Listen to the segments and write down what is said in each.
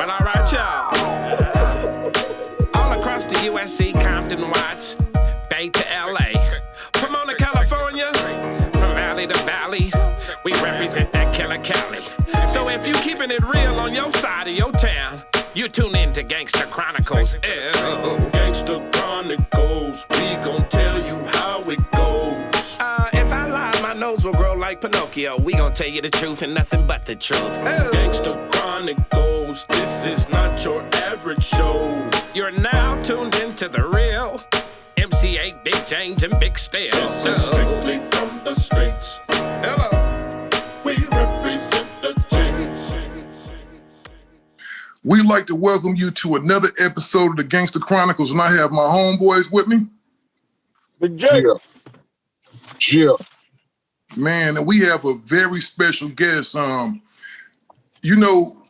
Well, all right, y'all. All across the USC, Compton, Watts, Bay to LA. Pomona, California, from valley to valley, we represent that killer Cali. So if you keeping it real on your side of your town, you tune in to Gangsta Chronicles. Ew. Gangsta Chronicles, we gon' tell you how it goes. If I lie, my nose will grow like Pinocchio. We gon' tell you the truth and nothing but the truth. Ew. Gangsta Chronicles, this is not your average show. You're now tuned into the real MC8, Big James, and Big Steel. This is strictly from the streets. Hello. We represent the James. We'd like to welcome you to another episode of the Gangsta Chronicles, and I have my homeboys with me. Big J. Yeah. Man, and we have a very special guest. You know,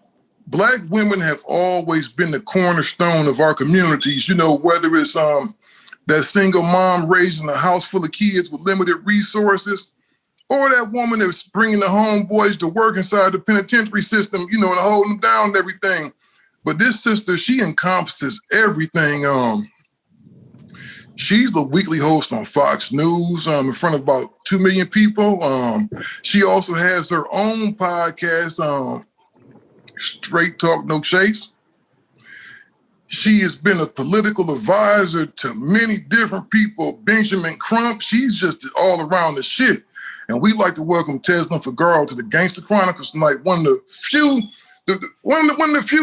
Black women have always been the cornerstone of our communities, you know, whether it's that single mom raising a house full of kids with limited resources, or that woman that's bringing the homeboys to work inside the penitentiary system, you know, and holding them down and everything. But this sister, she encompasses everything. She's the weekly host on Fox News in front of about 2 million people. She also has her own podcast, Straight Talk, No Chase. She has been a political advisor to many different people. Benjamin Crump, she's just all around the shit. And we'd like to welcome Tezlyn Figaro to the Gangsta Chronicles tonight. One of the few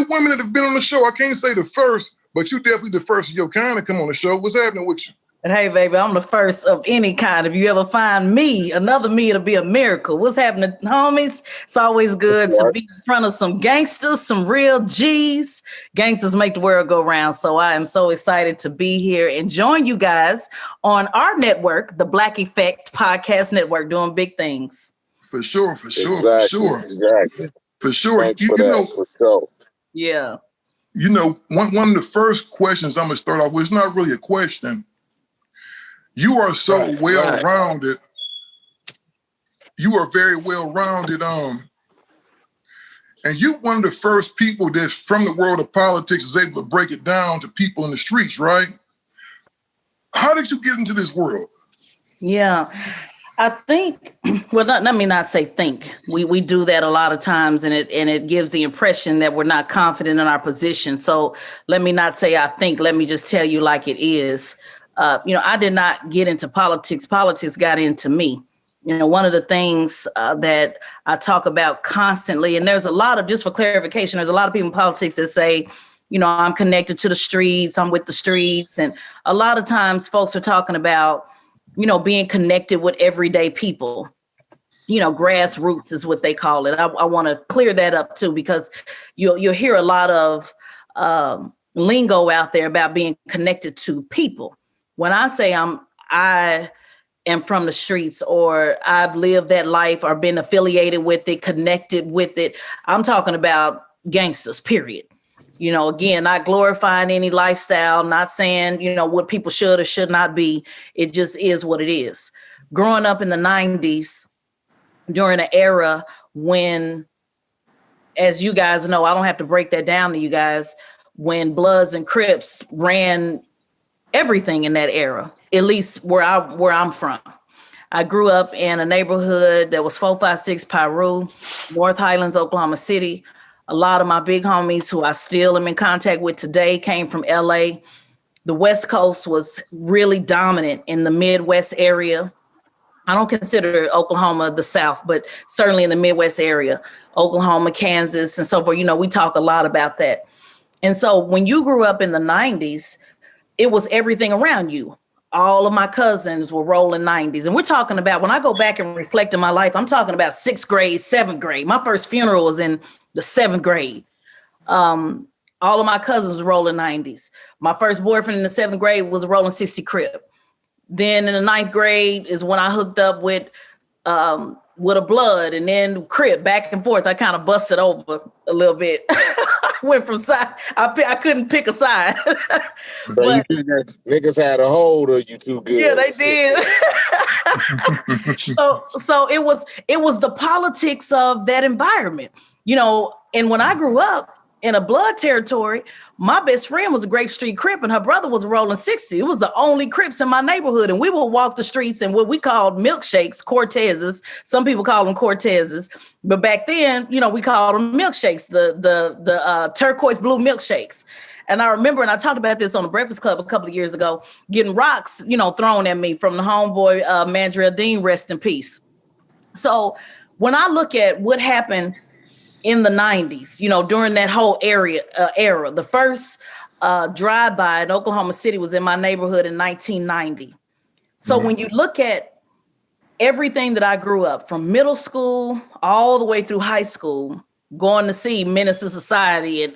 women that have been on the show. I can't say the first, but you definitely the first of your kind to come on the show. What's happening with you? Hey, baby, I'm the first of any kind. If you ever find me, another me, it'll be a miracle. What's happening, homies? It's always good to be in front of some gangsters, some real G's. Gangsters make the world go round. So I am so excited to be here and join you guys on our network, the Black Effect Podcast Network, doing big things. For sure. Exactly. For sure. Thanks for that. For sure. Yeah. You know, one of the first questions I'm going to start off with, it's not really a question. You are so well-rounded. You are very well-rounded. And you're one of the first people that from the world of politics is able to break it down to people in the streets, right? How did you get into this world? Yeah. I think, well, let me not say think. We do that a lot of times, and it gives the impression that we're not confident in our position. So let me not say I think. Let me just tell you like it is. I did not get into politics. Politics got into me. You know, one of the things that I talk about constantly, and there's a lot of, just for clarification, there's a lot of people in politics that say, you know, I'm connected to the streets, I'm with the streets. And a lot of times folks are talking about, you know, being connected with everyday people. You know, grassroots is what they call it. I want to clear that up too, because you'll hear a lot of lingo out there about being connected to people. When I say I am from the streets, or I've lived that life or been affiliated with it, connected with it, I'm talking about gangsters, period. You know, again, not glorifying any lifestyle, not saying, you know, what people should or should not be. It just is what it is. Growing up in the 90s, during an era when, as you guys know, I don't have to break that down to you guys, when Bloods and Crips ran everything in that era, at least where I'm from. I grew up in a neighborhood that was 456 Piru, North Highlands, Oklahoma City. A lot of my big homies who I still am in contact with today came from LA. The West Coast was really dominant in the Midwest area. I don't consider Oklahoma the South, but certainly in the Midwest area, Oklahoma, Kansas, and so forth. You know, we talk a lot about that. And so when you grew up in the 90s, it was everything around you. All of my cousins were rolling 90s. And we're talking about, when I go back and reflect in my life, I'm talking about 6th grade, 7th grade. My first funeral was in the 7th grade. All of my cousins were rolling 90s. My first boyfriend in the 7th grade was a rolling 60 Crip. Then in the 9th grade is when I hooked up with a Blood, and then Crip, back and forth. I kind of busted over a little bit. Went from side. I couldn't pick a side. But niggas had a hold of you too good. Yeah, they did. So it was the politics of that environment, you know. And when I grew up, in a blood territory, my best friend was a Grape Street Crip and her brother was a Rolling 60. It was the only Crips in my neighborhood. And we would walk the streets and what we called milkshakes, Cortezes. Some people call them Cortezes. But back then, we called them milkshakes, the turquoise blue milkshakes. And I remember, and I talked about this on the Breakfast Club a couple of years ago, getting rocks, thrown at me from the homeboy, Mandrell Dean, rest in peace. So when I look at what happened in the 90s, during that whole era, the first drive-by in Oklahoma City was in my neighborhood in 1990. So when you look at everything that I grew up from middle school all the way through high school, going to see Menace to Society, and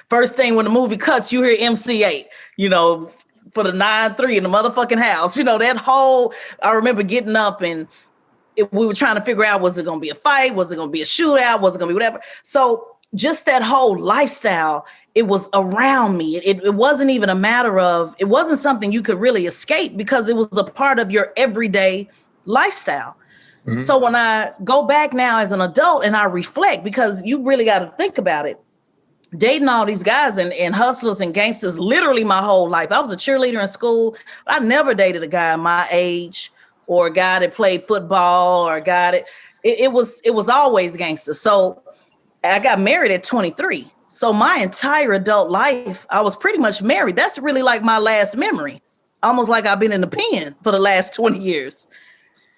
first thing when the movie cuts, you hear MC8, for the 9-3 in the motherfucking house. That whole, I remember getting up and we were trying to figure out, was it going to be a fight? Was it going to be a shootout? Was it going to be whatever? So just that whole lifestyle, it was around me. It wasn't even a matter of, it wasn't something you could really escape because it was a part of your everyday lifestyle. Mm-hmm. So when I go back now as an adult and I reflect, because you really got to think about it, dating all these guys and hustlers and gangsters literally my whole life. I was a cheerleader in school. I never dated a guy my age, or a guy that played football, or a guy that it was always gangster. So I got married at 23. So my entire adult life, I was pretty much married. That's really like my last memory, almost like I've been in the pen for the last 20 years.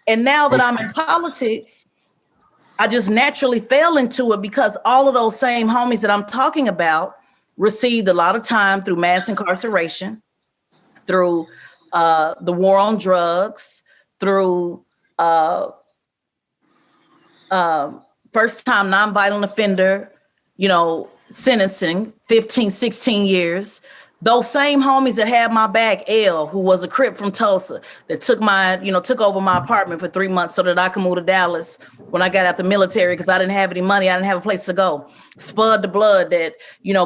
And now that I'm in politics, I just naturally fell into it because all of those same homies that I'm talking about received a lot of time through mass incarceration, through the war on drugs, through first-time nonviolent offender, sentencing, 15, 16 years. Those same homies that had my back, L, who was a Crip from Tulsa, that took over my apartment for 3 months so that I could move to Dallas when I got out the military because I didn't have any money. I didn't have a place to go. Spud the Blood that,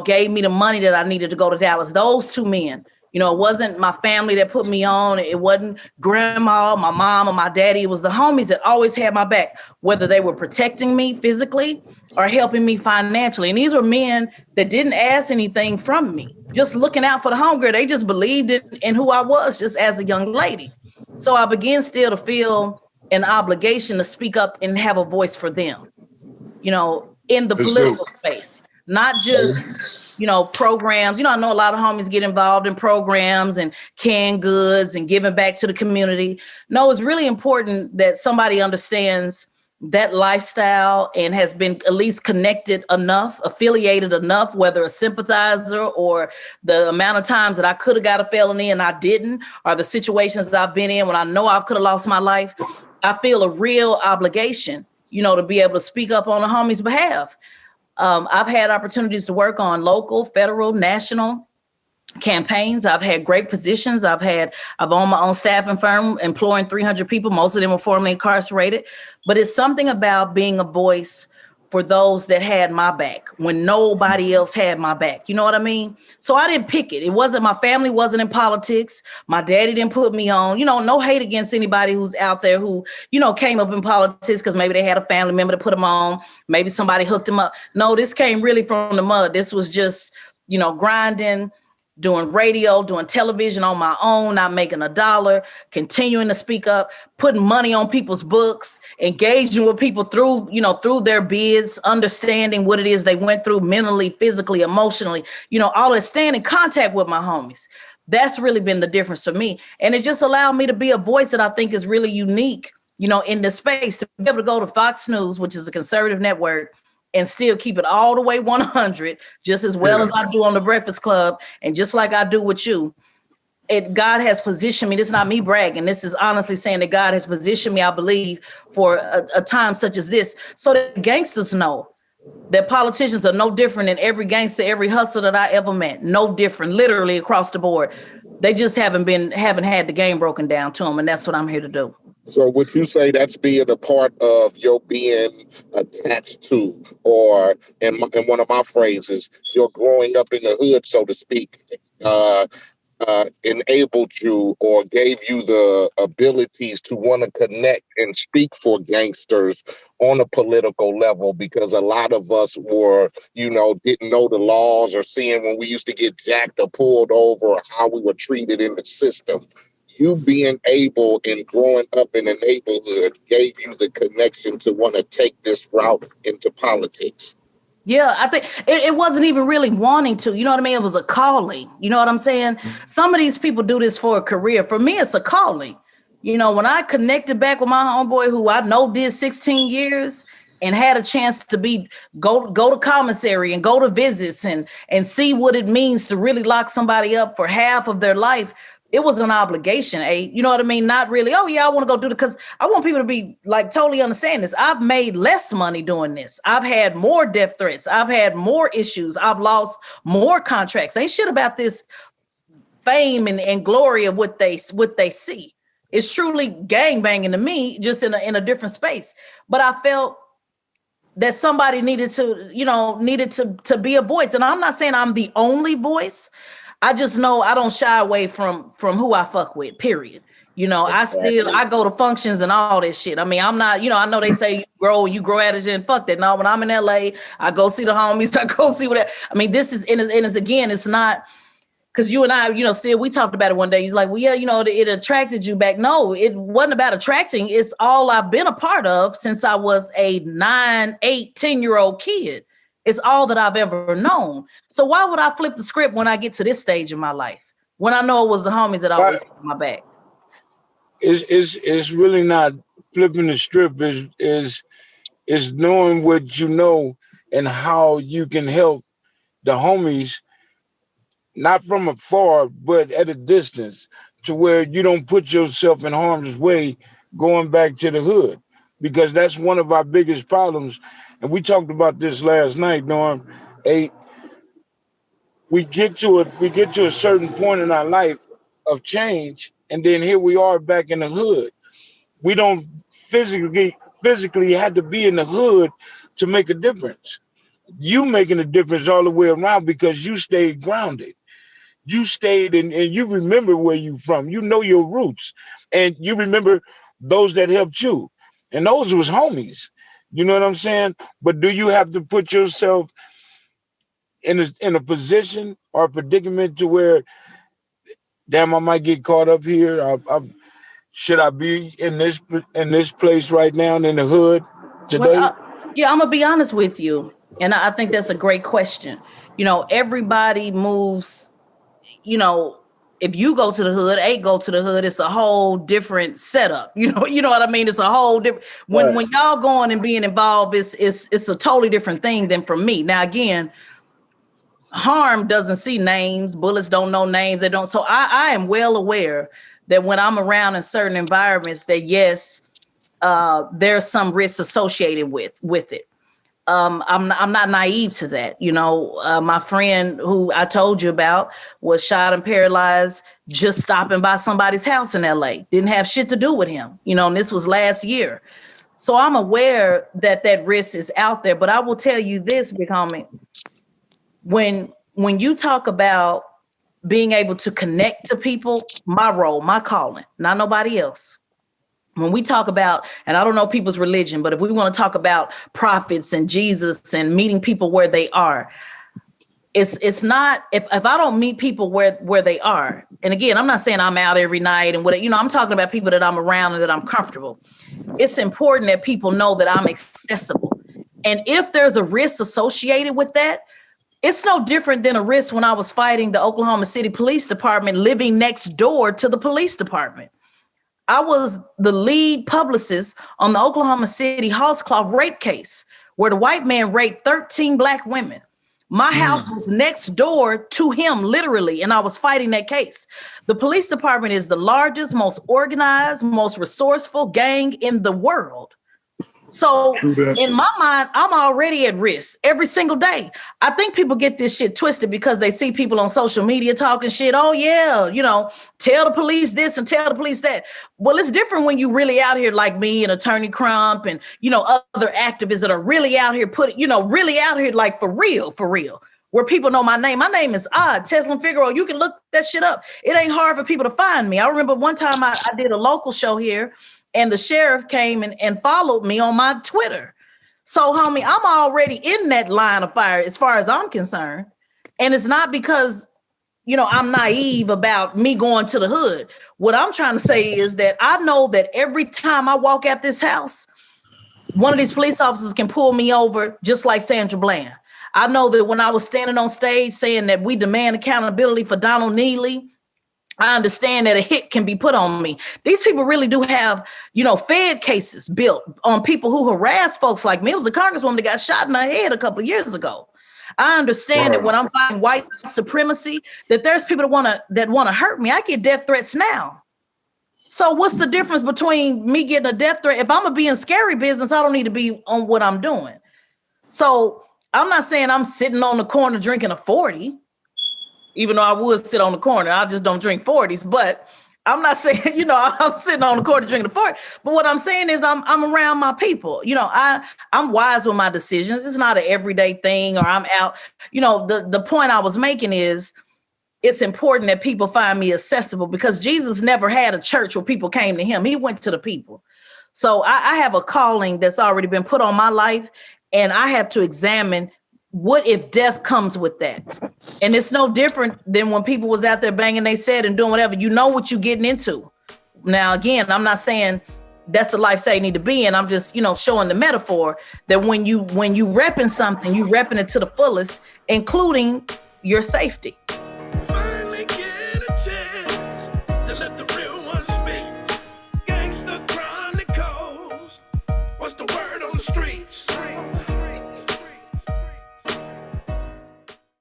gave me the money that I needed to go to Dallas. Those two men. It wasn't my family that put me on. It wasn't grandma, my mom, or my daddy. It was the homies that always had my back, whether they were protecting me physically or helping me financially. And these were men that didn't ask anything from me, just looking out for the homegirl. They just believed in who I was just as a young lady. So I began still to feel an obligation to speak up and have a voice for them, in the political space, not just... programs. I know a lot of homies get involved in programs and canned goods and giving back to the community. No, it's really important that somebody understands that lifestyle and has been at least connected enough, affiliated enough, whether a sympathizer or the amount of times that I could have got a felony and I didn't, or the situations that I've been in when I know I could have lost my life. I feel a real obligation, to be able to speak up on the homies' behalf. I've had opportunities to work on local, federal, national campaigns. I've had great positions. I've owned my own staffing firm employing 300 people. Most of them were formerly incarcerated. But it's something about being a voice for those that had my back when nobody else had my back. You know what I mean? So I didn't pick it. It wasn't, my family wasn't in politics. My daddy didn't put me on, no hate against anybody who's out there who, came up in politics because maybe they had a family member to put them on. Maybe somebody hooked them up. No, this came really from the mud. This was just, grinding, doing radio, doing television on my own, not making a dollar, continuing to speak up, putting money on people's books, engaging with people through their bids, understanding what it is they went through mentally, physically, emotionally, all that, staying in contact with my homies. That's really been the difference for me. And it just allowed me to be a voice that I think is really unique, in this space, to be able to go to Fox News, which is a conservative network, and still keep it all the way 100, just as well as I do on the Breakfast Club, and just like I do with you. God has positioned me. This is not me bragging. This is honestly saying that God has positioned me, I believe, for a time such as this, so that gangsters know that politicians are no different than every gangster, every hustler that I ever met. No different, literally across the board. They just haven't had the game broken down to them, and that's what I'm here to do. So would you say that's being a part of your being attached to, or in one of my phrases, you're growing up in the hood, so to speak, enabled you or gave you the abilities to want to connect and speak for gangsters on a political level? Because a lot of us were, didn't know the laws, or seeing when we used to get jacked or pulled over, or how we were treated in the system. You being able and growing up in a neighborhood gave you the connection to want to take this route into politics. Yeah, I think it wasn't even really wanting to, you know what I mean? It was a calling, you know what I'm saying? Some of these people do this for a career. For me, it's a calling. When I connected back with my homeboy who I know did 16 years and had a chance to go to commissary and go to visits and see what it means to really lock somebody up for half of their life. It was an obligation, you know what I mean? Not really, oh yeah, I want to go do it, because I want people to be like totally understand this. I've made less money doing this. I've had more death threats. I've had more issues. I've lost more contracts. Ain't shit about this fame and glory of what they see. It's truly gangbanging to me, just in a different space. But I felt that somebody needed to be a voice. And I'm not saying I'm the only voice. I just know I don't shy away from who I fuck with, period. I go to functions and all this shit. I mean, I'm not, I know they say you grow at it and fuck that. No, when I'm in LA, I go see the homies, I go see what, I mean, this is, and it's again, it's not, because you and I, still, we talked about it one day. He's like, well, yeah, it attracted you back. No, it wasn't about attracting. It's all I've been a part of since I was a 9, 8, 10-year-old kid. It's all that I've ever known. So why would I flip the script when I get to this stage in my life, when I know it was the homies that always had my back? It's really not flipping the script. Is knowing what you know and how you can help the homies, not from afar, but at a distance, to where you don't put yourself in harm's way going back to the hood, because that's one of our biggest problems. And we talked about this last night, Norm. We get to a certain point in our life of change, and then here we are back in the hood. We don't physically have to be in the hood to make a difference. You making a difference all the way around because you stayed grounded. You stayed and you remember where you from. You know your roots, and you remember those that helped you, and those was homies. You know what I'm saying? But do you have to put yourself in a position or a predicament to where, damn, I might get caught up here? Should I be in this place right now in the hood today? Well, I'm gonna be honest with you, and I think that's a great question. Everybody moves. If you go to the hood, go to the hood, it's a whole different setup. You know what I mean? It's a whole different, when y'all going and being involved, it's a totally different thing than for me. Now, again, harm doesn't see names, bullets don't know names. They don't. So I am well aware that when I'm around in certain environments that yes, there's some risks associated with it. I'm not naive to that. My friend who I told you about was shot and paralyzed just stopping by somebody's house in LA. Didn't have shit to do with him, and this was last year. So I'm aware that risk is out there, but I will tell you this, big homie, when you talk about being able to connect to people, my role, my calling, not nobody else. When we talk about, and I don't know people's religion, but if we want to talk about prophets and Jesus and meeting people where they are, it's not, if I don't meet people where they are, and again, I'm not saying I'm out every night and what, I'm talking about people that I'm around and that I'm comfortable. It's important that people know that I'm accessible. And if there's a risk associated with that, it's no different than a risk when I was fighting the Oklahoma City Police Department, living next door to the police department. I was the lead publicist on the Oklahoma City Horsecloth rape case, where the white man raped 13 Black women. My house was next door to him, literally, and I was fighting that case. The police department is the largest, most organized, most resourceful gang in the world. So in my mind, I'm already at risk every single day. I think people get this shit twisted because they see people on social media talking shit. Oh yeah, tell the police this and tell the police that. Well, it's different when you really out here like me and Attorney Crump and, other activists that are really out here really out here like for real. where people know my name. My name is odd, Tezlyn Figaro. You can look that shit up. It ain't hard for people to find me. I remember one time I did a local show here, and the sheriff came and followed me on my Twitter. So, homie, I'm already in that line of fire as far as I'm concerned. And it's not because, I'm naive about me going to the hood. What I'm trying to say is that I know that every time I walk out this house, one of these police officers can pull me over just like Sandra Bland. I know that when I was standing on stage saying that we demand accountability for Donald Neely, I understand that a hit can be put on me. These people really do have, Fed cases built on people who harass folks like me. It was a congresswoman that got shot in the head a couple of years ago. I understand that when I'm fighting white supremacy, that there's people that want to hurt me. I get death threats now. So what's the difference between me getting a death threat? If I'm gonna be in scary business, I don't need to be on what I'm doing. So I'm not saying I'm sitting on the corner drinking a 40, even though I would sit on the corner. I just don't drink 40s, but I'm not saying, I'm sitting on the corner drinking a 40. But what I'm saying is I'm around my people. I'm wise with my decisions. It's not an everyday thing, or I'm out. The point I was making is it's important that people find me accessible, because Jesus never had a church where people came to him. He went to the people. So I have a calling that's already been put on my life, and I have to examine what if death comes with that. And it's no different than when people was out there banging they said and doing whatever. You know what you're getting into. Now, again, I'm not saying that's the lifestyle you need to be in. I'm just, showing the metaphor that when you repping something, you repping it to the fullest, including your safety.